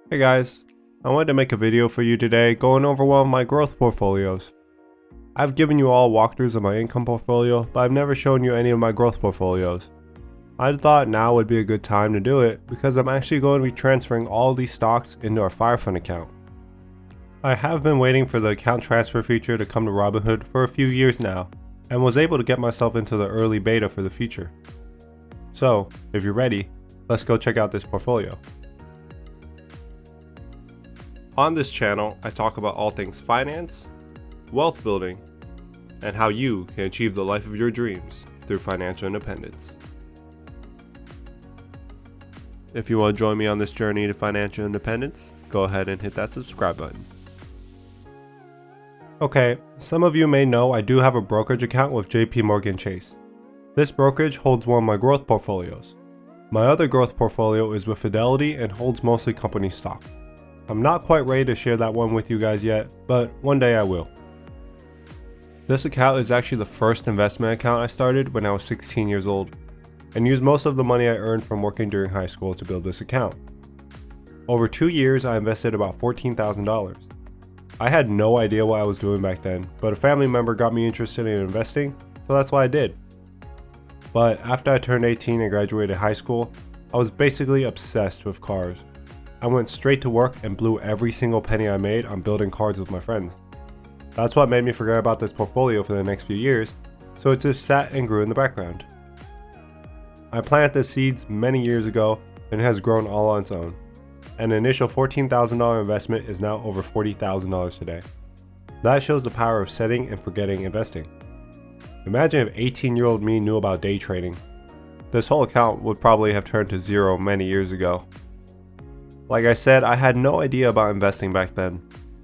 Hey guys, I wanted to make a video for you today going over one of my growth portfolios. I've given you all walkthroughs of my income portfolio, but I've never shown you any of my growth portfolios. I thought now would be a good time to do it because I'm actually going to be transferring all these stocks into our Firefund account. I have been waiting for the account transfer feature to come to Robinhood for a few years now, and was able to get myself into the early beta for the feature. So, if you're ready, let's go check out this portfolio. On this channel, I talk about all things finance, wealth building, and how you can achieve the life of your dreams through financial independence. If you want to join me on this journey to financial independence, go ahead and hit that subscribe button. Okay, some of you may know I do have a brokerage account with JPMorgan Chase. This brokerage holds one of my growth portfolios. My other growth portfolio is with Fidelity and holds mostly company stock. I'm not quite ready to share that one with you guys yet, but one day I will. This account is actually the first investment account I started when I was 16 years old, and used most of the money I earned from working during high school to build this account. Over 2 years I invested about $14,000. I had no idea what I was doing back then, but a family member got me interested in investing, so that's what I did. But after I turned 18 and graduated high school, I was basically obsessed with cars. I went straight to work and blew every single penny I made on building cars with my friends. That's what made me forget about this portfolio for the next few years, so it just sat and grew in the background. I planted the seeds many years ago and it has grown all on its own. An initial $14,000 investment is now over $40,000 today. That shows the power of setting and forgetting investing. Imagine if 18-year-old me knew about day trading. This whole account would probably have turned to zero many years ago. Like I said, I had no idea about investing back then.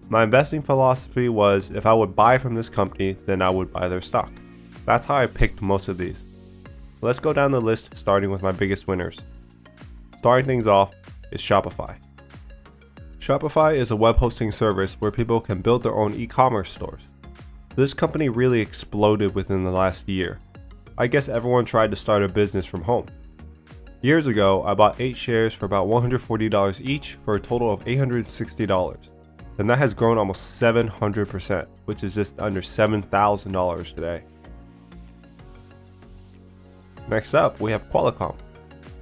My investing philosophy was if I would buy from this company, then I would buy their stock. That's how I picked most of these. Let's go down the list starting with my biggest winners. Starting things off is Shopify. Shopify is a web hosting service where people can build their own e-commerce stores. This company really exploded within the last year. I guess everyone tried to start a business from home. Years ago, I bought 8 shares for about $140 each for a total of $860. And that has grown almost 700%, which is just under $7,000 today. Next up, we have Qualcomm.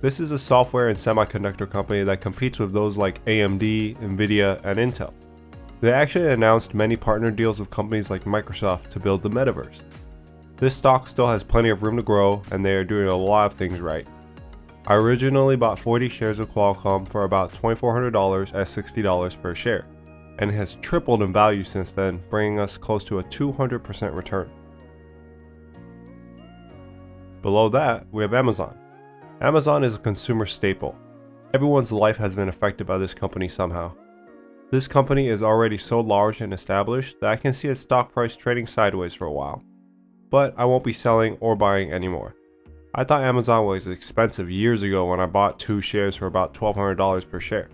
This is a software and semiconductor company that competes with those like AMD, Nvidia, and Intel. They actually announced many partner deals with companies like Microsoft to build the metaverse. This stock still has plenty of room to grow, and they are doing a lot of things right. I originally bought 40 shares of Qualcomm for about $2,400 at $60 per share, and it has tripled in value since then, bringing us close to a 200% return. Below that, we have Amazon. Amazon is a consumer staple. Everyone's life has been affected by this company somehow. This company is already so large and established that I can see its stock price trading sideways for a while, but I won't be selling or buying anymore. I thought Amazon was expensive years ago when I bought 2 shares for about $1,200 per share.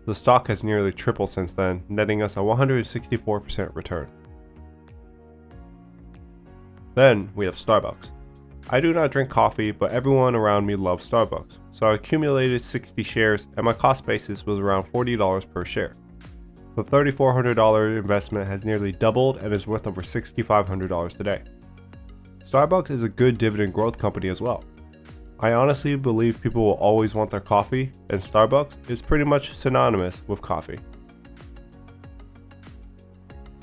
The stock has nearly tripled since then, netting us a 164% return. Then we have Starbucks. I do not drink coffee, but everyone around me loves Starbucks, so I accumulated 60 shares and my cost basis was around $40 per share. The $3,400 investment has nearly doubled and is worth over $6,500 today. Starbucks is a good dividend growth company as well. I honestly believe people will always want their coffee, and Starbucks is pretty much synonymous with coffee.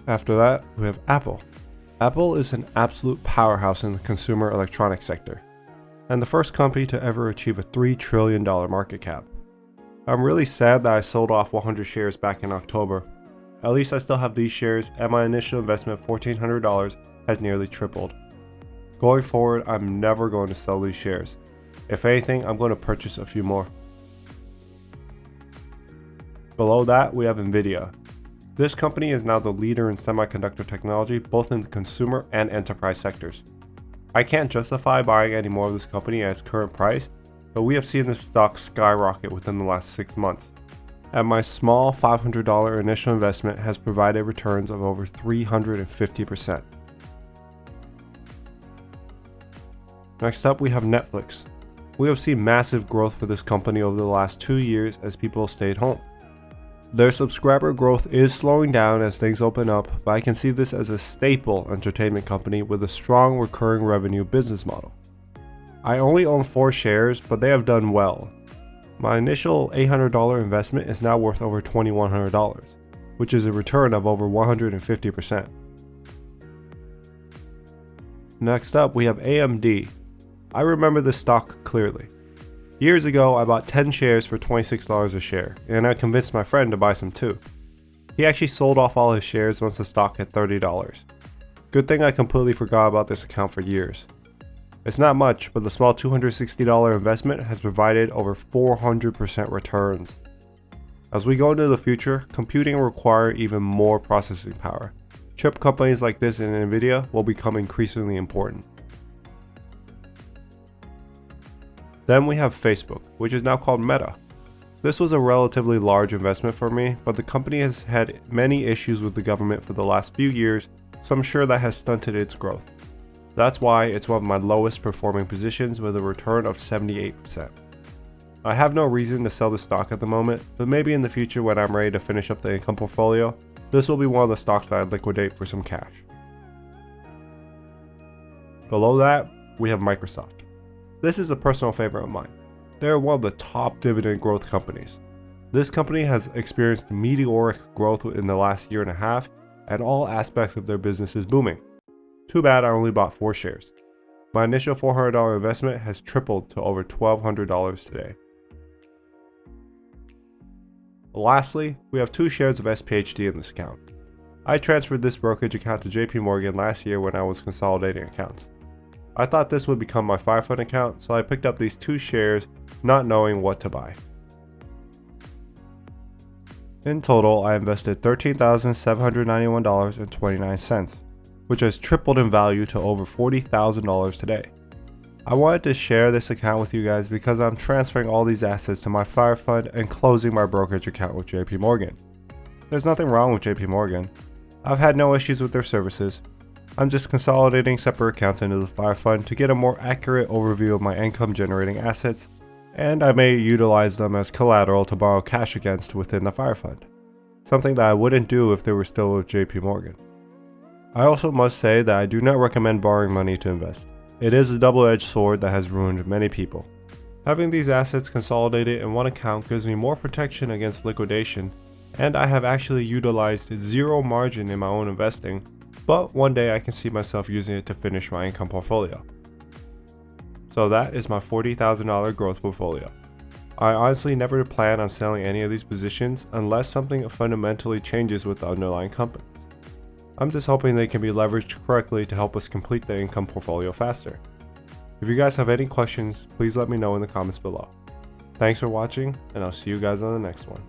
After that, we have Apple. Apple is an absolute powerhouse in the consumer electronics sector, and the first company to ever achieve a $3 trillion market cap. I'm really sad that I sold off 100 shares back in October. At least I still have these shares, and my initial investment of $1,400 has nearly tripled. Going forward, I'm never going to sell these shares. If anything, I'm going to purchase a few more. Below that, we have Nvidia. This company is now the leader in semiconductor technology, both in the consumer and enterprise sectors. I can't justify buying any more of this company at its current price, but we have seen this stock skyrocket within the last 6 months. And my small $500 initial investment has provided returns of over 350%. Next up, we have Netflix. We have seen massive growth for this company over the last 2 years as people stayed home. Their subscriber growth is slowing down as things open up, but I can see this as a staple entertainment company with a strong recurring revenue business model. I only own 4 shares, but they have done well. My initial $800 investment is now worth over $2,100, which is a return of over 150%. Next up, we have AMD. I remember this stock clearly. Years ago, I bought 10 shares for $26 a share, and I convinced my friend to buy some too. He actually sold off all his shares once the stock hit $30. Good thing I completely forgot about this account for years. It's not much, but the small $260 investment has provided over 400% returns. As we go into the future, computing will require even more processing power. Chip companies like this and Nvidia will become increasingly important. Then we have Facebook, which is now called Meta. This was a relatively large investment for me, but the company has had many issues with the government for the last few years, so I'm sure that has stunted its growth. That's why it's one of my lowest performing positions with a return of 78%. I have no reason to sell the stock at the moment, but maybe in the future when I'm ready to finish up the income portfolio, this will be one of the stocks that I liquidate for some cash. Below that, we have Microsoft. This is a personal favorite of mine. They are one of the top dividend growth companies. This company has experienced meteoric growth in the last year and a half, and all aspects of their business is booming. Too bad I only bought 4 shares. My initial $400 investment has tripled to over $1,200 today. Lastly, we have 2 shares of SPHD in this account. I transferred this brokerage account to JP Morgan last year when I was consolidating accounts. I thought this would become my 5-fund account, so I picked up these 2 shares, not knowing what to buy. In total, I invested $13,791.29, which has tripled in value to over $40,000 today. I wanted to share this account with you guys because I'm transferring all these assets to my 5-fund and closing my brokerage account with JP Morgan. There's nothing wrong with JP Morgan. I've had no issues with their services. I'm just consolidating separate accounts into the 5-fund to get a more accurate overview of my income generating assets, and I may utilize them as collateral to borrow cash against within the 5-fund, something that I wouldn't do if they were still with JP Morgan. I also must say that I do not recommend borrowing money to invest. It is a double-edged sword that has ruined many people. Having these assets consolidated in one account gives me more protection against liquidation, and I have actually utilized zero margin in my own investing, but one day I can see myself using it to finish my income portfolio. So that is my $40,000 growth portfolio. I honestly never plan on selling any of these positions unless something fundamentally changes with the underlying companies. I'm just hoping they can be leveraged correctly to help us complete the income portfolio faster. If you guys have any questions, please let me know in the comments below. Thanks for watching, and I'll see you guys on the next one.